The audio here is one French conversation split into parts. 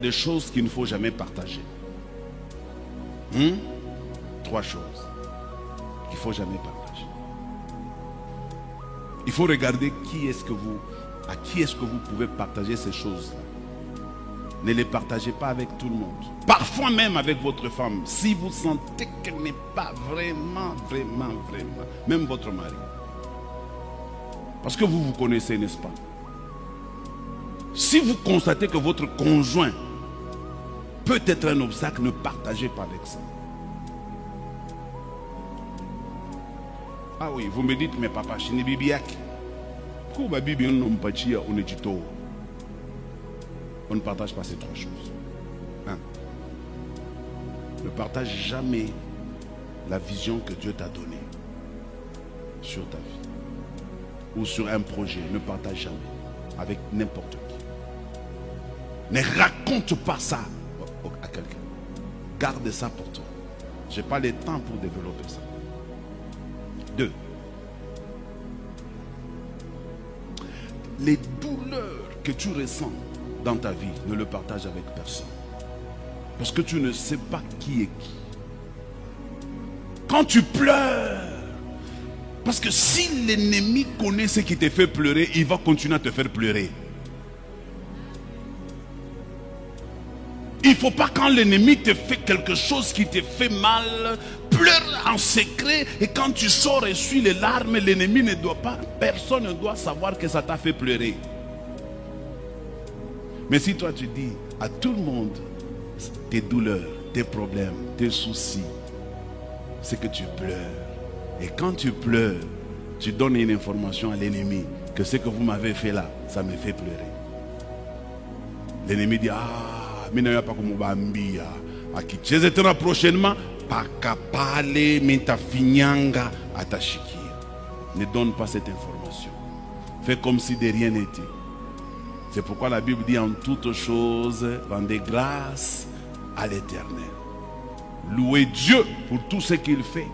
Des choses qu'il ne faut jamais partager. Trois choses qu'il ne faut jamais partager. Il faut regarder à qui est-ce que vous pouvez partager ces choses-là. Ne les partagez pas avec tout le monde. Parfois même avec votre femme, si vous sentez qu'elle n'est pas vraiment, même votre mari. Parce que vous vous connaissez, n'est-ce pas? Si vous constatez que votre conjoint peut être un obstacle, ne partagez pas avec ça. Ah oui, vous me dites, mais papa, je suis bibiak. Pourquoi Bibi on ne partage pas ces trois choses. Ne partage jamais la vision que Dieu t'a donnée sur ta vie ou sur un projet. Ne partage jamais avec n'importe qui. Ne raconte pas ça à quelqu'un. Garde ça pour toi. Je n'ai pas le temps pour développer ça. 2. Les douleurs que tu ressens dans ta vie, ne le partage avec personne. Parce que tu ne sais pas qui est qui. Quand tu pleures, parce que si l'ennemi connaît ce qui te fait pleurer, il va continuer à te faire pleurer. Il ne faut pas, quand l'ennemi te fait quelque chose qui te fait mal, pleure en secret, et quand tu sors et suis les larmes, l'ennemi ne doit pas, personne ne doit savoir que ça t'a fait pleurer. Mais si toi tu dis à tout le monde tes douleurs, tes problèmes, tes soucis, c'est que tu pleures. Et quand tu pleures, tu donnes une information à l'ennemi que ce que vous m'avez fait là, ça me fait pleurer. L'ennemi dit, mais ne pas comme Bambia. Je serai prochainement, pas capable, mais ta finyanga à ta chiquille. Ne donne pas cette information. Fais comme si de rien n'était. C'est pourquoi la Bible dit en toutes choses, rendez grâce à l'Éternel. Louez Dieu pour tout ce qu'il fait.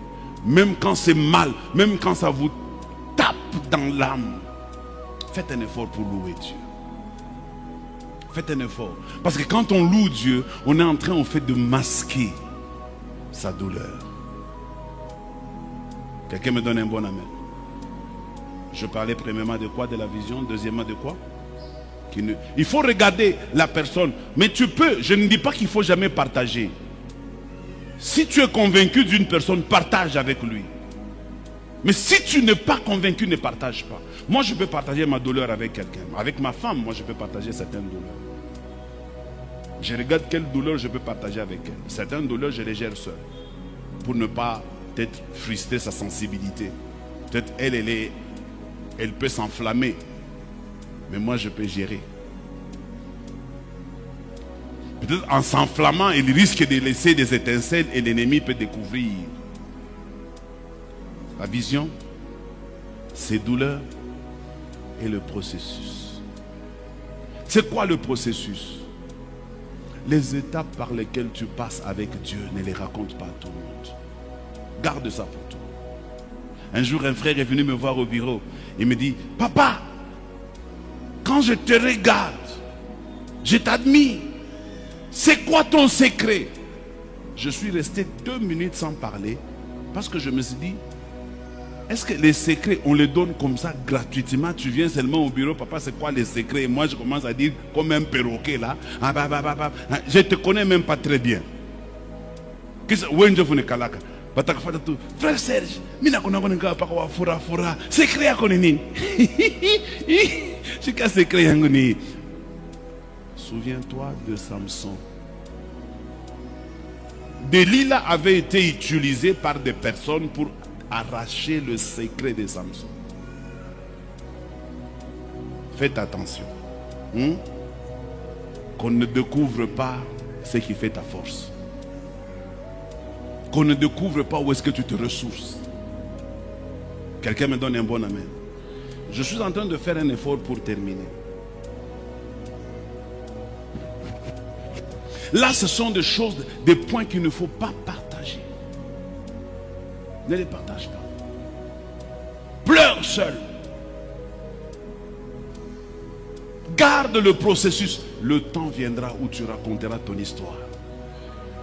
Même quand c'est mal, même quand ça vous tape dans l'âme. Faites un effort pour louer Dieu. Faites un effort. Parce que quand on loue Dieu, on est en train, de masquer sa douleur. Quelqu'un me donne un bon amen. Je parlais premièrement de quoi? De la vision. Deuxièmement de quoi? Il faut regarder la personne. Mais tu peux, je ne dis pas qu'il ne faut jamais partager. Si tu es convaincu d'une personne, partage avec lui. Mais si tu n'es pas convaincu, ne partage pas. Moi, je peux partager ma douleur avec quelqu'un. Avec ma femme, moi, je peux partager certaines douleurs. Je regarde quelle douleur je peux partager avec elle. Certaines douleurs, je les gère seul. Pour ne pas peut-être frustrer sa sensibilité. Peut-être elle peut s'enflammer. Mais moi, je peux gérer. Peut-être en s'enflammant, il risque de laisser des étincelles et l'ennemi peut découvrir. La vision, ses douleurs et le processus. C'est quoi le processus? Les étapes par lesquelles tu passes avec Dieu, ne les raconte pas à tout le monde. Garde ça pour toi. Un jour, un frère est venu me voir au bureau. Il me dit, papa, quand je te regarde, je t'admire. C'est quoi ton secret? Je suis resté 2 minutes sans parler parce que je me suis dit, est-ce que les secrets, on les donne comme ça gratuitement? Tu viens seulement au bureau, papa, c'est quoi les secrets? Et moi, je commence à dire comme un perroquet là. Je ne te connais même pas très bien. Frère Serge, secret à connaître. Souviens-toi de Samson. Delilah avait été utilisée par des personnes pour arracher le secret de Samson. Faites attention. Qu'on ne découvre pas ce qui fait ta force. Qu'on ne découvre pas où est-ce que tu te ressources. Quelqu'un me donne un bon amen. Je suis en train de faire un effort pour terminer. Là, ce sont des choses, des points qu'il ne faut pas partager. Ne les partage pas. Pleure seul. Garde le processus. Le temps viendra où tu raconteras ton histoire.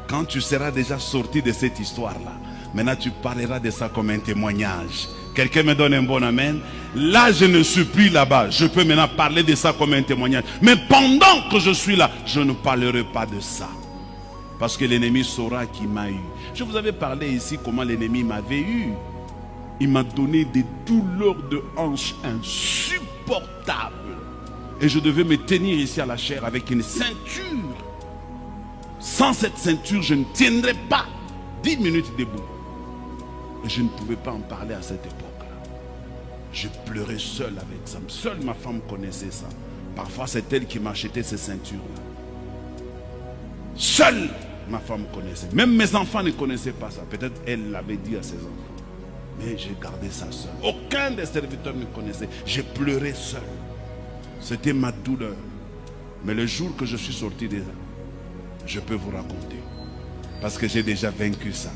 Quand tu seras déjà sorti de cette histoire-là, maintenant tu parleras de ça comme un témoignage. Quelqu'un me donne un bon amen. Là, je ne suis plus là-bas. Je peux maintenant parler de ça comme un témoignage. Mais pendant que je suis là, je ne parlerai pas de ça. Parce que l'ennemi saura qui m'a eu. Je vous avais parlé ici comment l'ennemi m'avait eu. Il m'a donné des douleurs de hanches insupportables. Et je devais me tenir ici à la chair avec une ceinture. Sans cette ceinture, je ne tiendrais pas 10 minutes debout. Et je ne pouvais pas en parler à cette époque-là. Je pleurais seul avec ça. Seule ma femme connaissait ça. Parfois, c'est elle qui m'achetait ces ceintures-là. Seule ma femme connaissait. Même mes enfants ne connaissaient pas ça. Peut-être elle l'avait dit à ses enfants. Mais j'ai gardé ça seul. Aucun des serviteurs ne connaissait. J'ai pleuré seul. C'était ma douleur. Mais le jour que je suis sorti de là, je peux vous raconter. Parce que j'ai déjà vaincu ça.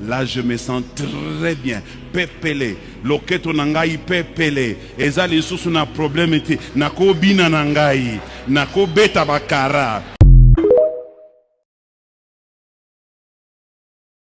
Là, je me sens très bien. Pepele. Loketo nangai pepele. Eza lisusu na problème ete. Nako bina nangai. Nako beta bakara.